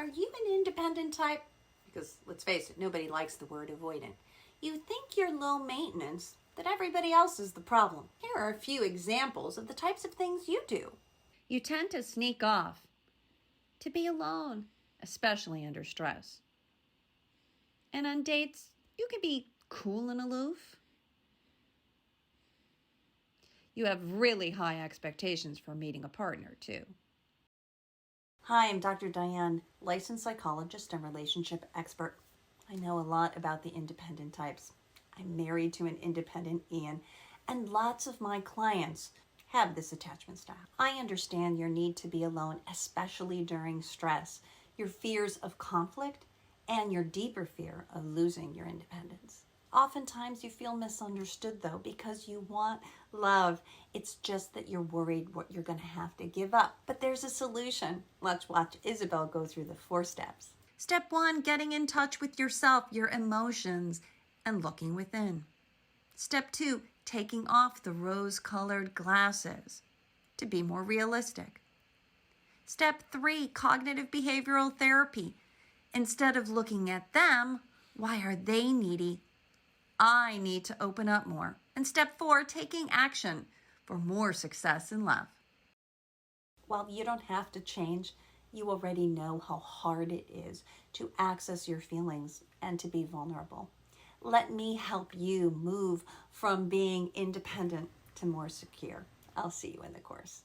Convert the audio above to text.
Are you an independent type? Because let's face it, nobody likes the word avoidant. You think you're low maintenance, that everybody else is the problem. Here are a few examples of the types of things you do. You tend to sneak off, to be alone, especially under stress. And on dates, you can be cool and aloof. You have really high expectations for meeting a partner, too. Hi, I'm Dr. Diane, licensed psychologist and relationship expert. I know a lot about the independent types. I'm married to an independent Ian, and lots of my clients have this attachment style. I understand your need to be alone, especially during stress, your fears of conflict, and your deeper fear of losing your independence. Oftentimes you feel misunderstood though because you want love. It's just that you're worried what you're going to have to give up. But there's a solution. Let's watch Isabel go through the 4 steps. Step 1, getting in touch with yourself, your emotions, and looking within. Step 2, taking off the rose-colored glasses to be more realistic. Step 3, cognitive behavioral therapy. Instead of looking at them, why are they needy? I need to open up more. And step 4, taking action for more success in love. While you don't have to change, you already know how hard it is to access your feelings and to be vulnerable. Let me help you move from being independent to more secure. I'll see you in the course.